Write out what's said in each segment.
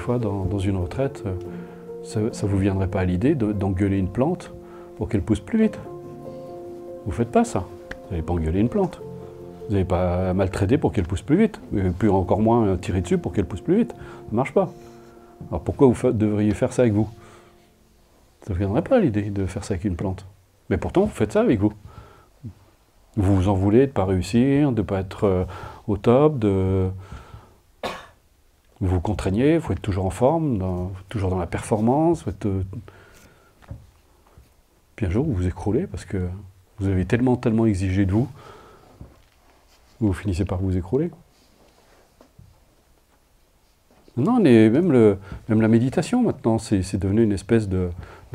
fois, dans une retraite, ça ne vous viendrait pas à l'idée d'engueuler une plante pour qu'elle pousse plus vite. Vous ne faites pas ça. Vous n'allez pas engueuler une plante. Vous n'allez pas maltraiter pour qu'elle pousse plus vite. Et puis encore moins tirer dessus pour qu'elle pousse plus vite. Ça ne marche pas. Alors pourquoi vous devriez faire ça avec vous? Ça ne vous viendrait pas à l'idée de faire ça avec une plante. Mais pourtant, vous faites ça avec vous. Vous vous en voulez de ne pas réussir, de ne pas être au top, vous vous contraignez, il faut être toujours en forme, toujours dans la performance. Puis un jour, vous vous écroulez parce que vous avez tellement exigé de vous, vous finissez par vous écrouler. Non, même la méditation maintenant, c'est devenu une espèce de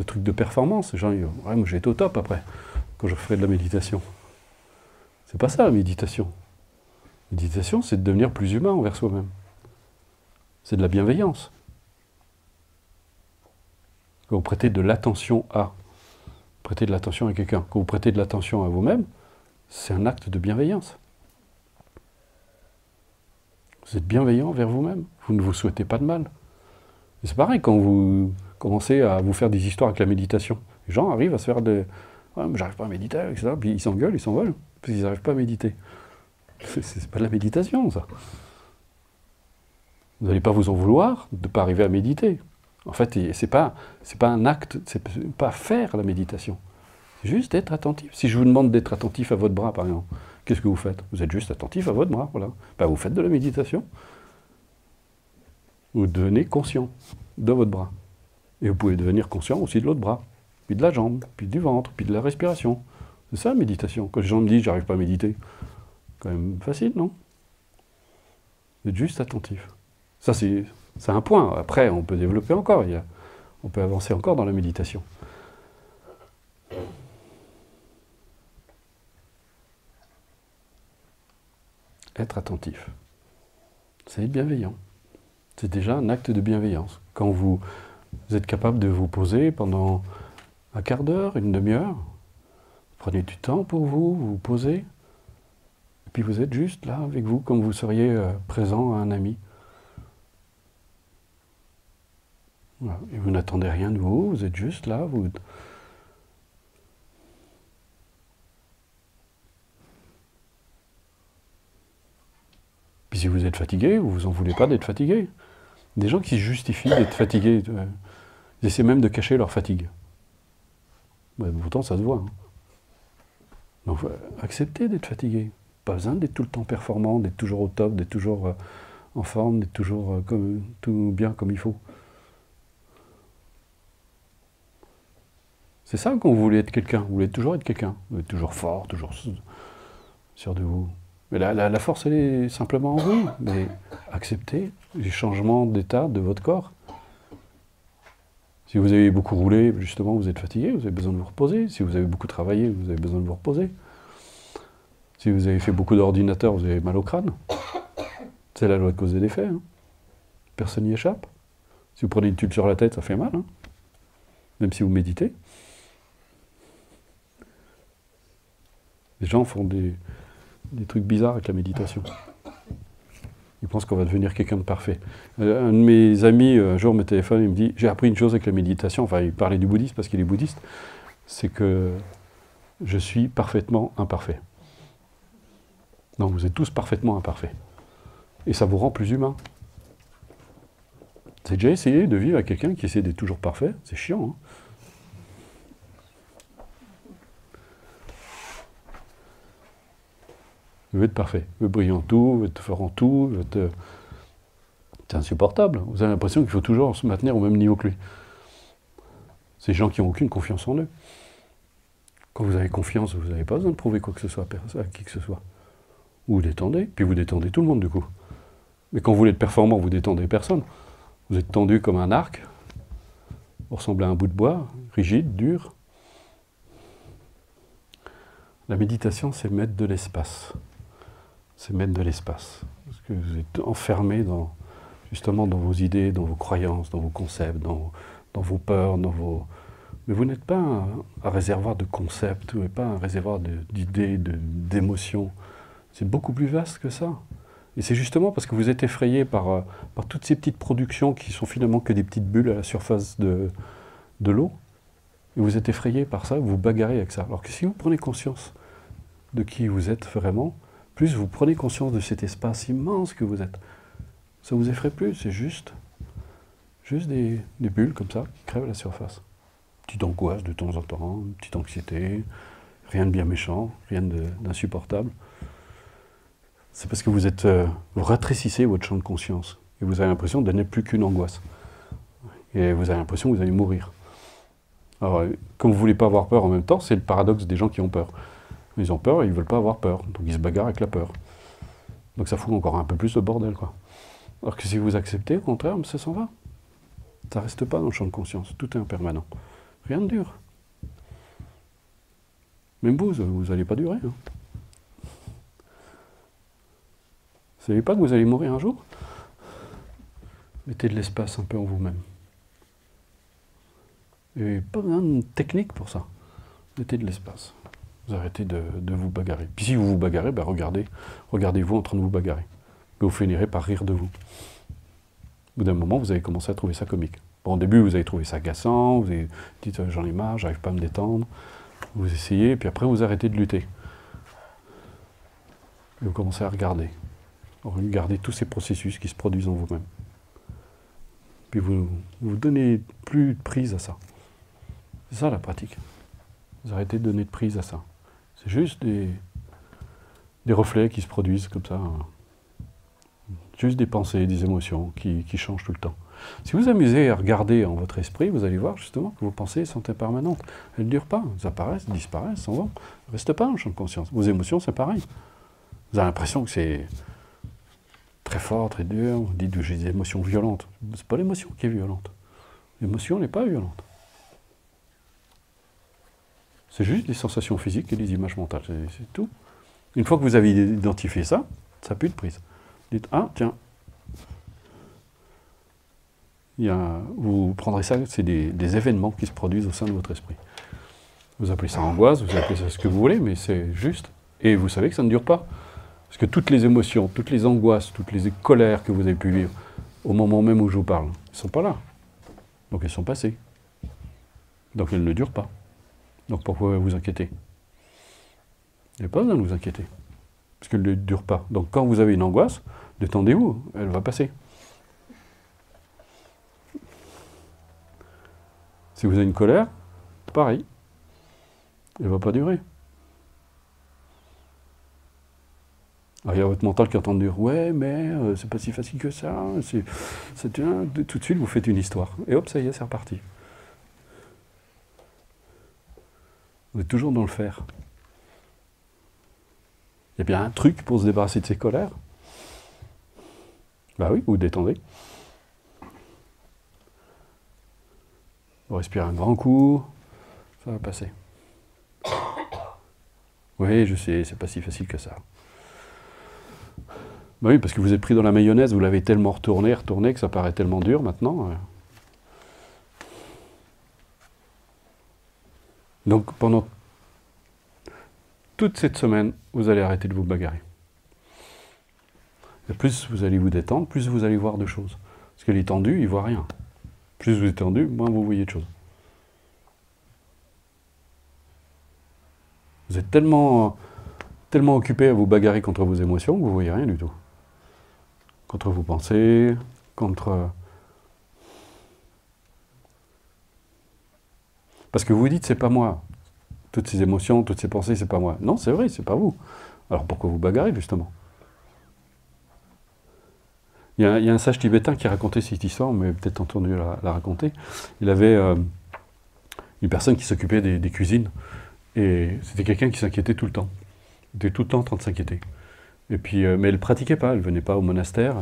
truc de performance. Les gens disent, ouais, moi j'ai été au top après, quand je ferai de la méditation. C'est pas ça la méditation. La méditation, c'est de devenir plus humain envers soi-même. C'est de la bienveillance. Quand vous prêtez de l'attention à quelqu'un, quand vous prêtez de l'attention à vous-même, c'est un acte de bienveillance. Vous êtes bienveillant envers vous-même, vous ne vous souhaitez pas de mal. Et c'est pareil quand vous commencez à vous faire des histoires avec la méditation. Les gens arrivent à se faire des... Ouais, mais j'arrive pas à méditer, etc. Puis ils s'engueulent, ils s'envolent, parce qu'ils n'arrivent pas à méditer. C'est pas de la méditation, ça. Vous n'allez pas vous en vouloir de ne pas arriver à méditer. En fait, c'est pas un acte, c'est pas faire la méditation. C'est juste être attentif. Si je vous demande d'être attentif à votre bras, par exemple, qu'est-ce que vous faites? Vous êtes juste attentif à votre bras, voilà. Ben, vous faites de la méditation. Vous devenez conscient de votre bras. Et vous pouvez devenir conscient aussi de l'autre bras, puis de la jambe, puis du ventre, puis de la respiration. C'est ça la méditation. Quand les gens me disent « j'arrive pas à méditer », quand même facile, non? Vous êtes juste attentif. Ça, c'est un point. Après, on peut développer encore. On peut avancer encore dans la méditation. Être attentif. C'est être bienveillant. C'est déjà un acte de bienveillance. Quand vous êtes capable de vous poser pendant un quart d'heure, une demi-heure, prenez du temps pour vous, vous vous posez, et puis vous êtes juste là avec vous, comme vous seriez présent à un ami. Voilà. Et vous n'attendez rien de vous, vous êtes juste là, vous... Puis si vous êtes fatigué, vous vous en voulez pas d'être fatigué. Des gens qui se justifient d'être fatigués, ils essaient même de cacher leur fatigue. Ouais, pourtant ça se voit. Hein. Donc acceptez d'être fatigué. Pas besoin d'être tout le temps performant, d'être toujours au top, d'être toujours en forme, d'être toujours tout bien comme il faut. C'est ça quand vous voulez être quelqu'un, vous voulez toujours être quelqu'un, vous êtes toujours fort, toujours sûr de vous. Mais la force, elle est simplement en vous, mais acceptez les changements d'état de votre corps. Si vous avez beaucoup roulé, justement, vous êtes fatigué, vous avez besoin de vous reposer. Si vous avez beaucoup travaillé, vous avez besoin de vous reposer. Si vous avez fait beaucoup d'ordinateur, vous avez mal au crâne. C'est la loi de cause et d'effet. Hein. Personne n'y échappe. Si vous prenez une tuile sur la tête, ça fait mal. Hein. Même si vous méditez. Les gens font des trucs bizarres avec la méditation. Ils pensent qu'on va devenir quelqu'un de parfait. Un de mes amis, un jour, me téléphone, il me dit « J'ai appris une chose avec la méditation », enfin, il parlait du bouddhisme parce qu'il est bouddhiste, c'est que je suis parfaitement imparfait. Non, vous êtes tous parfaitement imparfaits. Et ça vous rend plus humain. Vous avez déjà essayé de vivre avec quelqu'un qui essaie d'être toujours parfait? C'est chiant, hein. Vous êtes parfait, vous êtes brillant en tout, vous êtes fort en tout, c'est insupportable. Vous avez l'impression qu'il faut toujours se maintenir au même niveau que lui. C'est des gens qui n'ont aucune confiance en eux. Quand vous avez confiance, vous n'avez pas besoin de prouver quoi que ce soit à qui que ce soit. Vous détendez, puis vous détendez tout le monde du coup. Mais quand vous voulez être performant, vous détendez personne. Vous êtes tendu comme un arc, vous ressemblez à un bout de bois, rigide, dur. La méditation, c'est mettre de l'espace. C'est mettre de l'espace. Parce que vous êtes enfermé justement dans vos idées, dans vos croyances, dans vos concepts, dans vos peurs, Mais vous n'êtes pas un réservoir de concepts, vous n'êtes pas un réservoir d'idées, d'émotions. C'est beaucoup plus vaste que ça. Et c'est justement parce que vous êtes effrayé par toutes ces petites productions qui sont finalement que des petites bulles à la surface de l'eau, et vous êtes effrayé par ça, vous vous bagarrez avec ça. Alors que si vous prenez conscience de qui vous êtes vraiment, plus vous prenez conscience de cet espace immense que vous êtes, ça vous effraie plus, c'est juste des bulles comme ça qui crèvent à la surface. Petite angoisse de temps en temps, une petite anxiété, rien de bien méchant, rien d'insupportable. C'est parce que vous rétrécissez votre champ de conscience et vous avez l'impression de n'être plus qu'une angoisse. Et vous avez l'impression que vous allez mourir. Alors, comme vous ne voulez pas avoir peur en même temps, c'est le paradoxe des gens qui ont peur. Ils ont peur et ils ne veulent pas avoir peur, donc ils se bagarrent avec la peur. Donc ça fout encore un peu plus de bordel, quoi. Alors que si vous acceptez, au contraire, ça s'en va. Ça ne reste pas dans le champ de conscience, tout est impermanent. Rien ne dure. Même vous n'allez pas durer. Hein. Vous ne savez pas que vous allez mourir un jour? Mettez de l'espace un peu en vous-même. Et pas besoin de technique pour ça. Mettez de l'espace. Vous arrêtez de vous bagarrer. Puis si vous vous bagarrez, ben regardez-vous en train de vous bagarrer. Mais vous finirez par rire de vous. Au bout d'un moment, vous allez commencer à trouver ça comique. Bon, au début, vous avez trouvé ça agaçant, vous avez dit « j'en ai marre, j'arrive pas à me détendre ». Vous essayez, puis après, vous arrêtez de lutter. Et vous commencez à regarder. Regardez tous ces processus qui se produisent en vous-même. Puis vous donnez plus de prise à ça. C'est ça la pratique. Vous arrêtez de donner de prise à ça. C'est juste des reflets qui se produisent comme ça. Juste des pensées, des émotions qui changent tout le temps. Si vous amusez à regarder en votre esprit, vous allez voir justement que vos pensées sont impermanentes. Elles ne durent pas. Elles apparaissent, disparaissent, s'en vont. Elles ne restent pas dans le champ de conscience. Vos émotions, c'est pareil. Vous avez l'impression que c'est très fort, très dur. Vous dites que j'ai des émotions violentes. Ce n'est pas l'émotion qui est violente. L'émotion n'est pas violente. C'est juste des sensations physiques et des images mentales. C'est tout. Une fois que vous avez identifié ça, ça n'a plus de prise. Vous dites, ah, tiens. Vous prendrez ça, c'est des événements qui se produisent au sein de votre esprit. Vous appelez ça angoisse, vous appelez ça ce que vous voulez, mais c'est juste. Et vous savez que ça ne dure pas. Parce que toutes les émotions, toutes les angoisses, toutes les colères que vous avez pu vivre, au moment même où je vous parle, elles ne sont pas là. Donc elles sont passées. Donc elles ne durent pas. Donc pourquoi vous inquiétez? Il n'y a pas besoin de vous inquiéter. Parce qu'elle ne dure pas. Donc quand vous avez une angoisse, détendez-vous, elle va passer. Si vous avez une colère, pareil. Elle ne va pas durer. Alors il y a votre mental qui est en train de dire « Ouais, mais c'est pas si facile que ça. » Tout de suite, vous faites une histoire. Et hop, ça y est, c'est reparti. Vous êtes toujours dans le faire. Il y a bien un truc pour se débarrasser de ses colères. Bah oui, vous vous détendez. Vous respirez un grand coup, ça va passer. Oui, je sais, c'est pas si facile que ça. Bah oui, parce que vous êtes pris dans la mayonnaise, vous l'avez tellement retourné, que ça paraît tellement dur maintenant. Donc pendant toute cette semaine, vous allez arrêter de vous bagarrer. Et plus vous allez vous détendre, plus vous allez voir de choses. Parce que les tendus, ils ne voient rien. Plus vous êtes tendu, moins vous voyez de choses. Vous êtes tellement occupé à vous bagarrer contre vos émotions que vous ne voyez rien du tout. Contre vos pensées, contre... Parce que vous vous dites, c'est pas moi. Toutes ces émotions, toutes ces pensées, c'est pas moi. Non, c'est vrai, c'est pas vous. Alors pourquoi vous bagarrez, justement? Il y a un sage tibétain qui racontait cette histoire, mais peut-être entendu la raconter. Il avait une personne qui s'occupait des cuisines, et c'était quelqu'un qui s'inquiétait tout le temps. Il était tout le temps en train de s'inquiéter. Et puis, mais elle ne pratiquait pas, elle ne venait pas au monastère,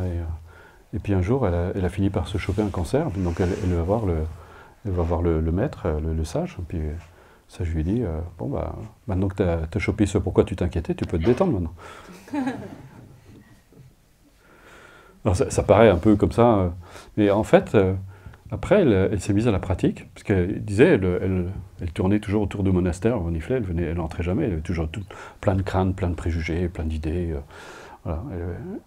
et puis un jour, elle a fini par se choper un cancer, donc elle va voir le maître, le sage, et puis le sage lui dit, bon bah, maintenant que tu as chopé ce pourquoi tu t'inquiétais, tu peux te détendre maintenant. Alors ça paraît un peu comme ça, mais en fait, après, elle s'est mise à la pratique, parce qu'elle disait, elle tournait toujours autour du monastère, elle reniflait, elle n'entrait jamais, elle avait toujours plein de craintes, plein de préjugés, plein d'idées. Voilà.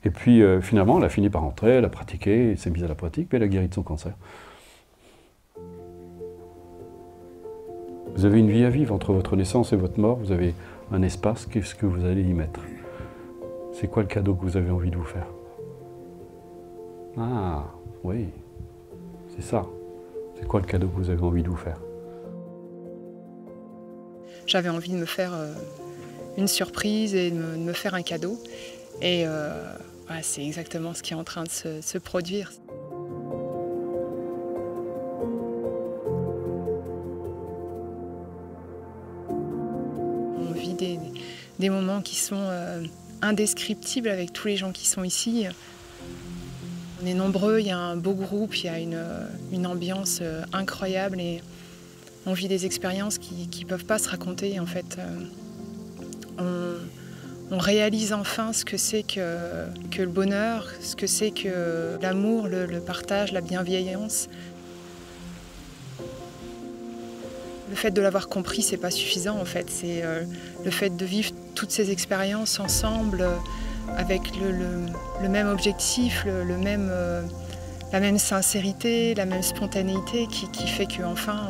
Et puis finalement, elle a fini par rentrer, elle a pratiqué, elle s'est mise à la pratique, puis elle a guéri de son cancer. Vous avez une vie à vivre entre votre naissance et votre mort, vous avez un espace, qu'est-ce que vous allez y mettre? C'est quoi le cadeau que vous avez envie de vous faire? Ah, oui, c'est ça. C'est quoi le cadeau que vous avez envie de vous faire? J'avais envie de me faire une surprise et de me faire un cadeau. Et voilà, c'est exactement ce qui est en train de se produire. On vit des moments qui sont indescriptibles avec tous les gens qui sont ici. On est nombreux, il y a un beau groupe, il y a une ambiance incroyable et on vit des expériences qui ne peuvent pas se raconter en fait. On réalise enfin ce que c'est que le bonheur, ce que c'est que l'amour, le partage, la bienveillance. Le fait de l'avoir compris, c'est pas suffisant en fait. C'est le fait de vivre toutes ces expériences ensemble, avec le même objectif, la même sincérité, la même spontanéité qui fait qu'enfin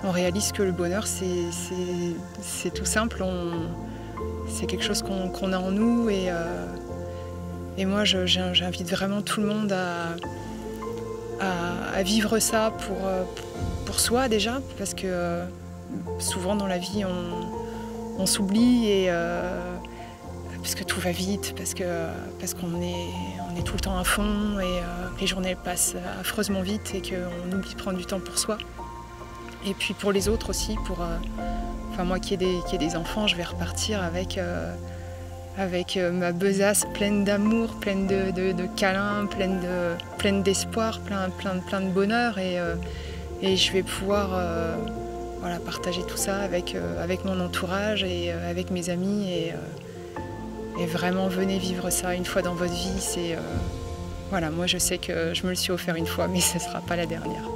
on réalise que le bonheur c'est tout simple. C'est quelque chose qu'on a en nous et moi j'invite vraiment tout le monde à vivre ça pour soi déjà, parce que souvent dans la vie on s'oublie et parce que tout va vite, parce qu'on est tout le temps à fond et que les journées passent affreusement vite et qu'on oublie de prendre du temps pour soi. Et puis pour les autres aussi, moi qui ai des enfants, je vais repartir avec ma besace pleine d'amour, pleine de câlins, pleine d'espoir, plein de bonheur et je vais pouvoir voilà, partager tout ça avec mon entourage et avec mes amis et vraiment venez vivre ça une fois dans votre vie. Voilà, moi je sais que je me le suis offert une fois mais ce ne sera pas la dernière.